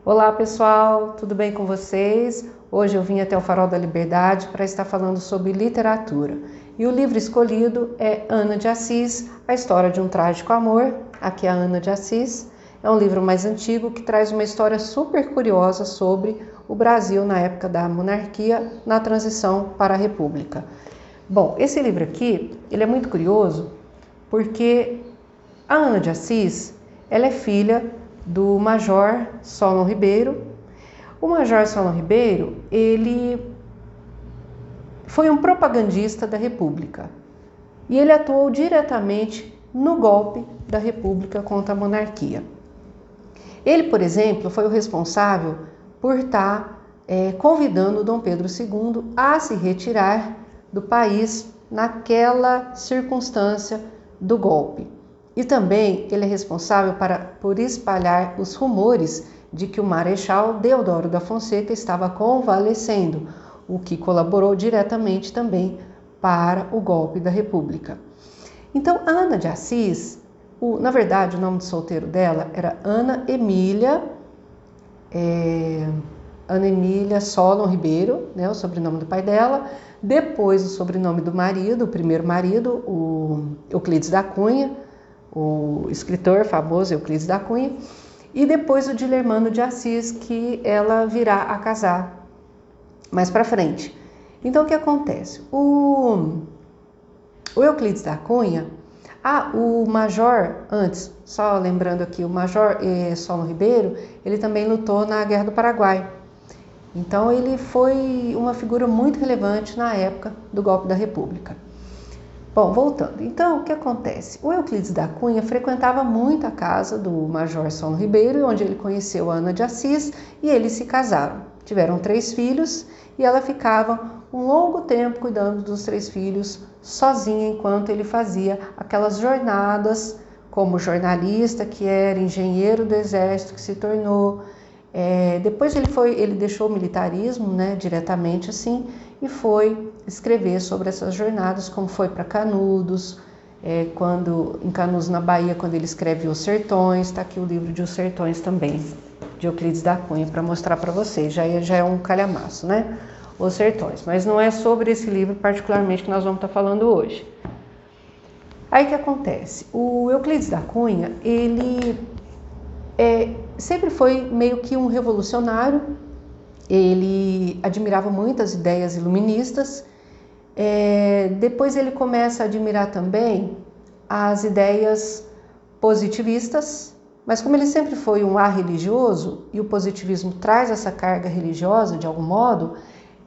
Olá pessoal, tudo bem com vocês? Hoje eu vim até o Farol da Liberdade para estar falando sobre literatura. E o livro escolhido é Ana de Assis, A História de um Trágico Amor. Aqui é a Ana de Assis. É um livro mais antigo que traz uma história super curiosa sobre o Brasil na época da monarquia, na transição para a república. Bom, esse livro aqui, ele é muito curioso porque a Ana de Assis, ela é filha do Major Solon Ribeiro. O Major Solon Ribeiro, ele foi um propagandista da República e ele atuou diretamente no golpe da República contra a monarquia. Ele, por exemplo, foi o responsável por estar convidando Dom Pedro II a se retirar do país naquela circunstância do golpe. E também ele é responsável por espalhar os rumores de que o Marechal Deodoro da Fonseca estava convalescendo, o que colaborou diretamente também para o golpe da República. Então, Ana de Assis, na verdade o nome de solteiro dela era Ana Emília Solon Ribeiro, né, o sobrenome do pai dela. Depois o sobrenome do marido, o primeiro marido, o Euclides da Cunha, o escritor famoso Euclides da Cunha, e depois o Dilermano de Assis, que ela virá a casar mais para frente. Então o que acontece? O Euclides da Cunha, o Major, antes, só lembrando aqui, o Major Solon Ribeiro, ele também lutou na Guerra do Paraguai. Então ele foi uma figura muito relevante na época do golpe da República. Bom, voltando. Então, o que acontece? O Euclides da Cunha frequentava muito a casa do Major Solon Ribeiro, onde ele conheceu a Ana de Assis, e eles se casaram. Tiveram 3 filhos e ela ficava um longo tempo cuidando dos 3 filhos sozinha, enquanto ele fazia aquelas jornadas como jornalista, que era engenheiro do exército, que se tornou. Depois ele deixou o militarismo, né, diretamente assim, e foi escrever sobre essas jornadas, como foi para Canudos, em Canudos na Bahia, quando ele escreve Os Sertões. Está aqui o livro de Os Sertões também, de Euclides da Cunha, para mostrar para vocês. Já é um calhamaço, né? Os Sertões. Mas não é sobre esse livro particularmente que nós vamos estar falando hoje. Aí o que acontece? O Euclides da Cunha, ele sempre foi meio que um revolucionário. Ele admirava muitas ideias iluministas. Depois ele começa a admirar também as ideias positivistas, mas como ele sempre foi um ar religioso, e o positivismo traz essa carga religiosa de algum modo,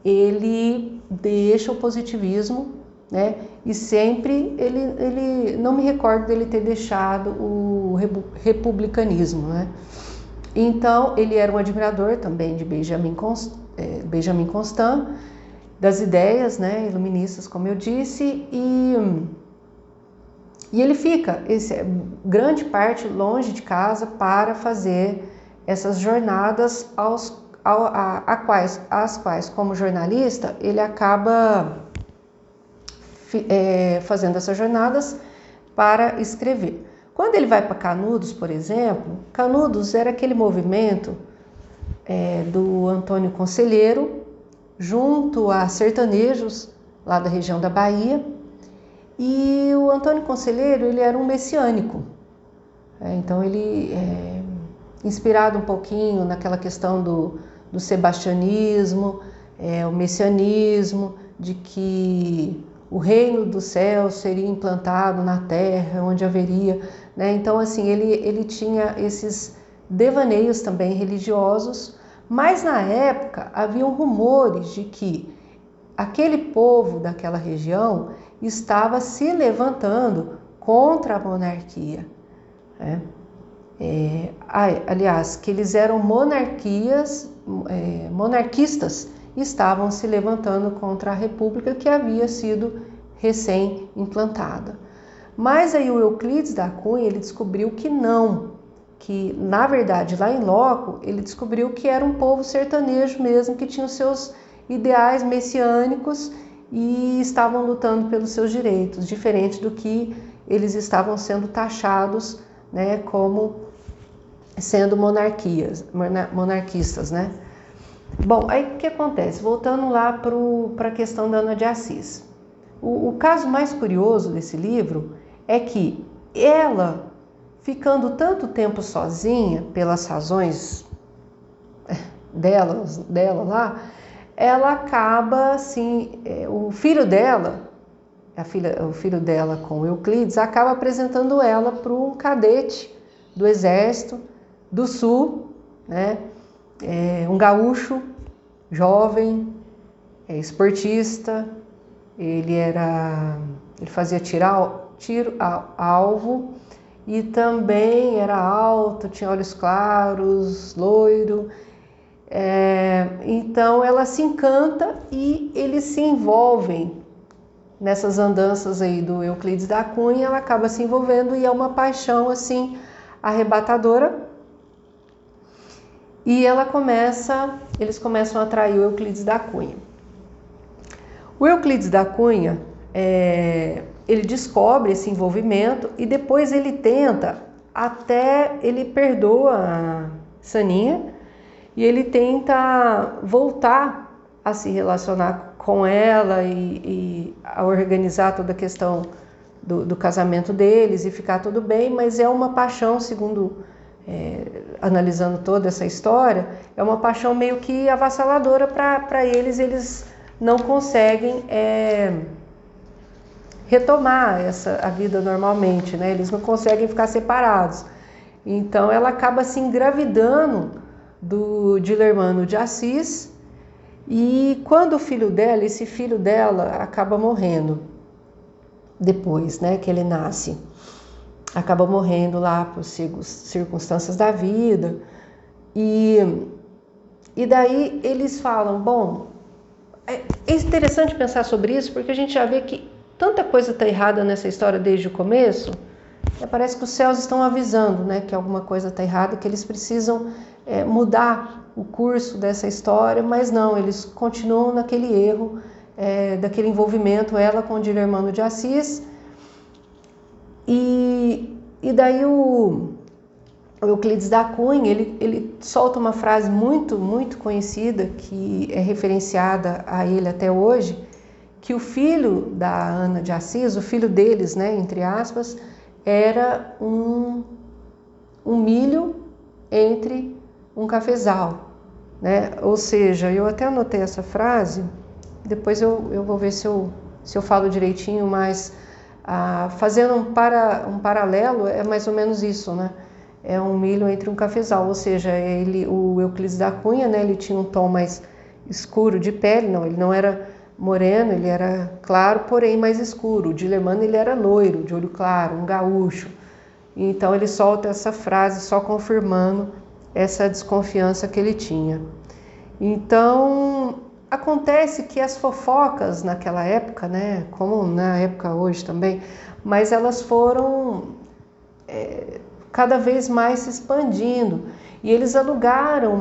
ele deixa o positivismo, né? E sempre ele não me recordo dele ter deixado o republicanismo, né? Então ele era um admirador também de Benjamin Constant, das ideias, né, iluministas, como eu disse, e ele fica grande parte longe de casa para fazer essas jornadas às quais, como jornalista, ele acaba fazendo essas jornadas para escrever. Quando ele vai para Canudos, por exemplo, Canudos era aquele movimento do Antônio Conselheiro, junto a sertanejos lá da região da Bahia. E o Antônio Conselheiro, ele era um messiânico. Então ele, inspirado um pouquinho naquela questão do sebastianismo, o messianismo, de que o reino do céu seria implantado na terra, onde haveria, né? Então assim, ele tinha esses devaneios também religiosos, mas na época haviam rumores de que aquele povo daquela região estava se levantando contra a monarquia, né? Aliás, que eles eram monarquistas, estavam se levantando contra a república que havia sido recém-implantada. Mas aí o Euclides da Cunha, ele descobriu que não, que na verdade lá em loco ele descobriu que era um povo sertanejo mesmo, que tinha os seus ideais messiânicos e estavam lutando pelos seus direitos, diferente do que eles estavam sendo taxados, né, como sendo monarquistas, né? Bom, aí o que acontece? Voltando lá para a questão da Ana de Assis. O caso mais curioso desse livro é que ela, ficando tanto tempo sozinha, pelas razões dela lá, ela acaba assim, o filho dela com Euclides acaba apresentando ela para um cadete do Exército do Sul, né? Um gaúcho, jovem, esportista. Ele fazia tiro alvo e também era alto, tinha olhos claros, loiro. Então ela se encanta e eles se envolvem nessas andanças aí do Euclides da Cunha. Ela acaba se envolvendo e é uma paixão assim arrebatadora. E eles começam a atrair o Euclides da Cunha. O Euclides da Cunha, ele descobre esse envolvimento e depois ele perdoa a Saninha e ele tenta voltar a se relacionar com ela e a organizar toda a questão do casamento deles e ficar tudo bem, mas é uma paixão, segundo analisando toda essa história, é uma paixão meio que avassaladora para eles não conseguem retomar a vida normalmente, né? Eles não conseguem ficar separados. Então ela acaba se engravidando do Dilermano de Assis e quando esse filho dela acaba morrendo depois, né, que ele nasce, acaba morrendo lá por circunstâncias da vida e daí eles falam, bom, é interessante pensar sobre isso porque a gente já vê que tanta coisa está errada nessa história desde o começo. Parece que os céus estão avisando, né, que alguma coisa está errada, que eles precisam mudar o curso dessa história, mas não, eles continuam naquele erro, daquele envolvimento, ela com o Dilermano de Assis. E daí o Euclides da Cunha, ele solta uma frase muito, muito conhecida, que é referenciada a ele até hoje, que o filho da Ana de Assis, o filho deles, né, entre aspas, era um milho entre um cafezal, né? Ou seja, eu até anotei essa frase, depois eu vou ver se eu falo direitinho, mas fazendo um paralelo, é mais ou menos isso, né? É um milho entre um cafezal, ou seja, o Euclides da Cunha, né, ele tinha um tom mais escuro de pele, ele não era moreno, ele era claro, porém mais escuro. O Dilermano, ele era loiro, de olho claro, um gaúcho. Então ele solta essa frase só confirmando essa desconfiança que ele tinha. Então acontece que as fofocas naquela época, né, como na época hoje também, mas elas foram cada vez mais se expandindo. E eles alugaram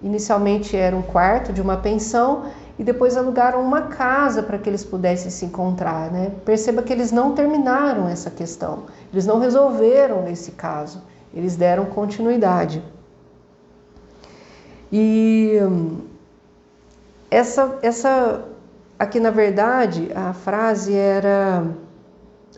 inicialmente era um quarto de uma pensão e depois alugaram uma casa para que eles pudessem se encontrar, né? Perceba que eles não terminaram essa questão, eles não resolveram esse caso, eles deram continuidade. E essa aqui, na verdade, a frase era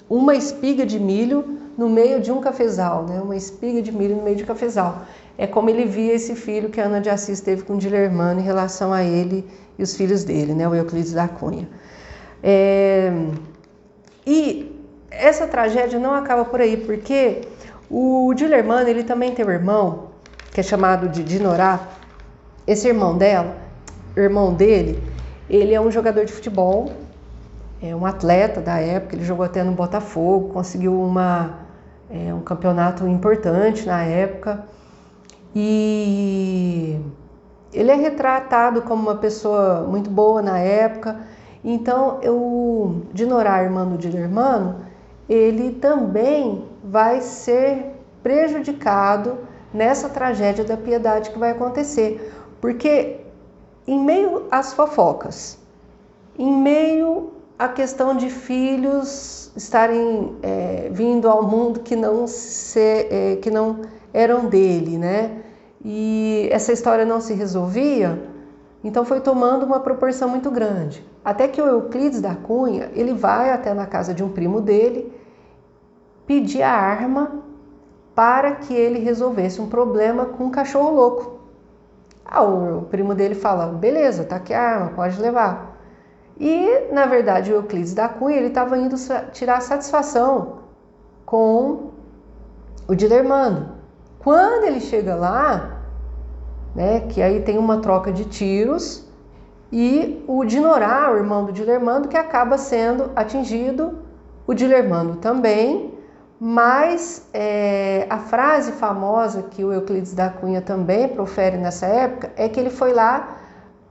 uma espiga de milho no meio de um cafezal, né? Uma espiga de milho no meio de um cafezal. É como ele via esse filho que a Ana de Assis teve com o Dilermano em relação a ele e os filhos dele, né? O Euclides da Cunha. E essa tragédia não acaba por aí, porque o Dilermano, ele também tem um irmão, que é chamado de Dinorá. Esse irmão dele, ele é um jogador de futebol, é um atleta da época, ele jogou até no Botafogo, conseguiu um campeonato importante na época. E ele é retratado como uma pessoa muito boa na época. Então, o Dinorá, irmão do Dilermano, ele também vai ser prejudicado nessa tragédia da Piedade que vai acontecer. Porque em meio às fofocas, em meio à questão de filhos estarem vindo ao mundo que não eram dele, né? E essa história não se resolvia, então foi tomando uma proporção muito grande. Até que o Euclides da Cunha, ele vai até na casa de um primo dele, pedir a arma para que ele resolvesse um problema com um cachorro louco. O primo dele fala, beleza, tá aqui a arma, pode levar. E, na verdade, o Euclides da Cunha, ele estava indo tirar satisfação com o Dilermando. Quando ele chega lá, né, que aí tem uma troca de tiros, e o Dinorá, o irmão do Dilermando, que acaba sendo atingido, o Dilermando também, mas a frase famosa que o Euclides da Cunha também profere nessa época é que ele foi lá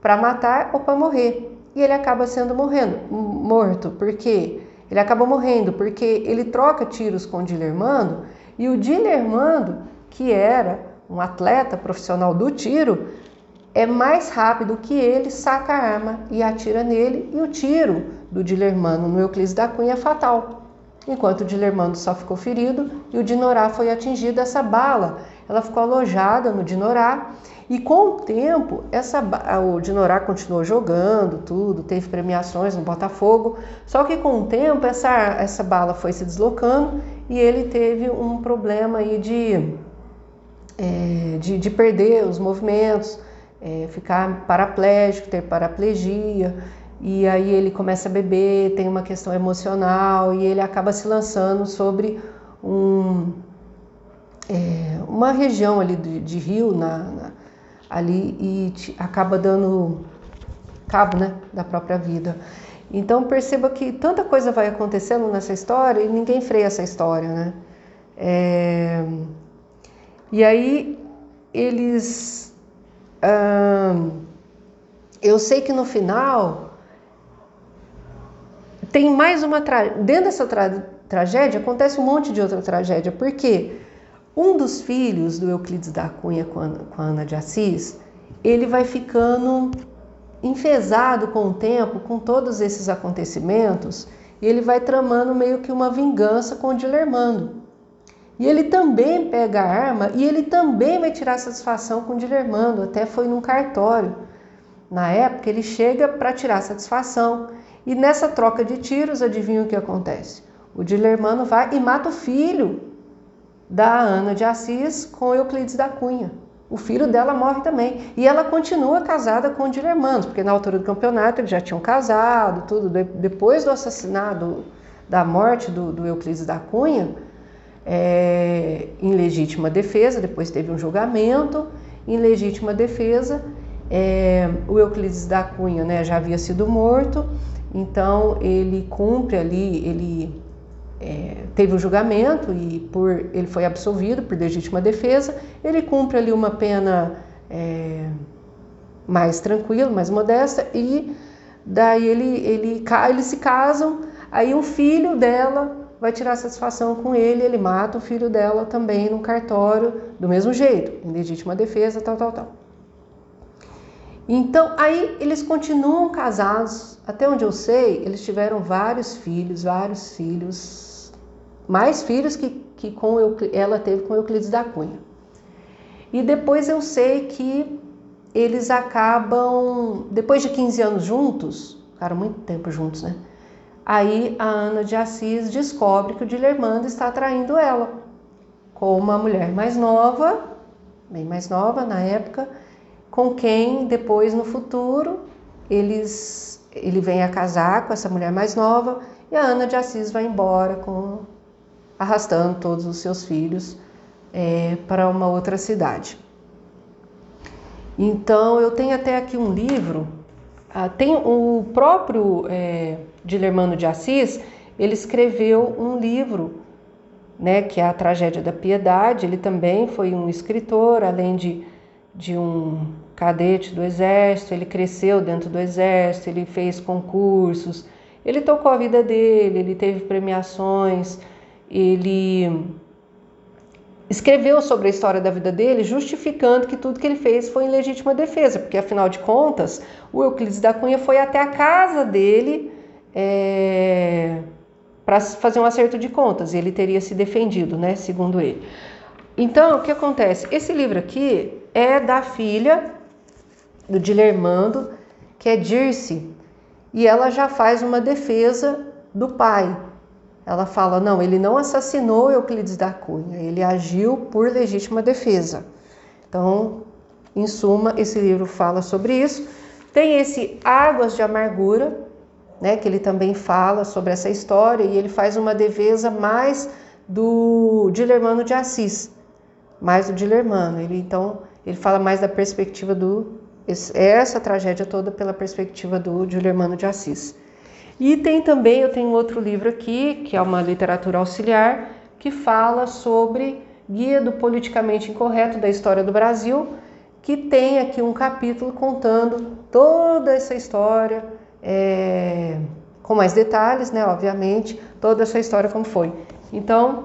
para matar ou para morrer. E ele acaba sendo morto, porque ele acaba morrendo, porque ele troca tiros com o Dilermando, e o Dilermando, que era um atleta profissional do tiro, é mais rápido que ele, saca a arma e atira nele, e o tiro do Dilermando no Euclides da Cunha é fatal. Enquanto o Dilermando só ficou ferido e o Dinorá foi atingido, essa bala ela ficou alojada no Dinorá, e com o tempo o Dinorá continuou jogando tudo, teve premiações no Botafogo, só que com o tempo essa bala foi se deslocando e ele teve um problema aí de perder os movimentos, ficar paraplégico, ter paraplegia. E aí ele começa a beber, tem uma questão emocional e ele acaba se lançando sobre uma região ali de rio ali e acaba dando cabo, né, da própria vida. Então perceba que tanta coisa vai acontecendo nessa história e ninguém freia essa história, né? E aí eles... eu sei que no final... tem mais uma dentro dessa tragédia acontece um monte de outra tragédia, porque um dos filhos do Euclides da Cunha com a Ana de Assis, ele vai ficando enfesado com o tempo, com todos esses acontecimentos, e ele vai tramando meio que uma vingança com o Dilermando. E ele também pega a arma e ele também vai tirar satisfação com o Dilermando, até foi num cartório. Na época ele chega para tirar satisfação. E nessa troca de tiros, adivinha o que acontece? O Dilermando vai e mata o filho da Ana de Assis com o Euclides da Cunha. O filho dela morre também. E ela continua casada com o Dilermando, porque na altura do campeonato eles já tinham casado, tudo. Depois do assassinato, da morte do Euclides da Cunha, em legítima defesa, depois teve um julgamento, em legítima defesa, o Euclides da Cunha, né, já havia sido morto. Então ele cumpre ali, ele teve um julgamento e ele foi absolvido por legítima defesa. Ele cumpre ali uma pena mais tranquila, mais modesta, e daí eles se casam. Aí um filho dela vai tirar satisfação com ele mata o filho dela também no cartório, do mesmo jeito, em legítima defesa, tal. Então, aí eles continuam casados, até onde eu sei, eles tiveram vários filhos, mais filhos que ela teve com Euclides da Cunha. E depois eu sei que eles acabam, depois de 15 anos juntos, ficaram muito tempo juntos, né? Aí a Ana de Assis descobre que o Dilermando está traindo ela com uma mulher mais nova, bem mais nova na época, com quem depois no futuro ele vem a casar com essa mulher mais nova, e a Ana de Assis vai embora arrastando todos os seus filhos para uma outra cidade. Então eu tenho até aqui um livro, tem o próprio Dilermando de Assis, ele escreveu um livro, né, que é a Tragédia da Piedade. Ele também foi um escritor, além de um cadete do exército, ele cresceu dentro do exército, ele fez concursos, ele tocou a vida dele, ele teve premiações, ele escreveu sobre a história da vida dele, justificando que tudo que ele fez foi em legítima defesa, porque afinal de contas, o Euclides da Cunha foi até a casa dele para fazer um acerto de contas, e ele teria se defendido, né, segundo ele. Então, o que acontece? Esse livro aqui é da filha do Dilermando, que é Dirce, e ela já faz uma defesa do pai. Ela fala, não, ele não assassinou Euclides da Cunha, ele agiu por legítima defesa. Então, em suma, esse livro fala sobre isso. Tem esse Águas de Amargura, né, que ele também fala sobre essa história, e ele faz uma defesa mais do Dilermano de Assis, mais do Dilermano. Então, ele fala mais da perspectiva essa tragédia toda pela perspectiva do Dilermano de Assis. E tem também, eu tenho outro livro aqui, que é uma literatura auxiliar, que fala sobre Guia do Politicamente Incorreto da História do Brasil, que tem aqui um capítulo contando toda essa história, com mais detalhes, né, obviamente, toda essa história como foi. Então,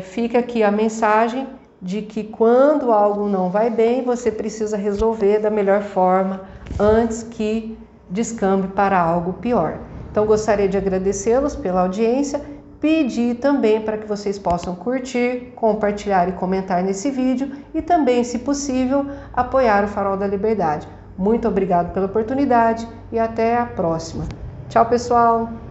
fica aqui a mensagem de que quando algo não vai bem, você precisa resolver da melhor forma antes que descambe para algo pior. Então, gostaria de agradecê-los pela audiência, pedir também para que vocês possam curtir, compartilhar e comentar nesse vídeo e também, se possível, apoiar o Farol da Liberdade. Muito obrigado pela oportunidade e até a próxima. Tchau, pessoal!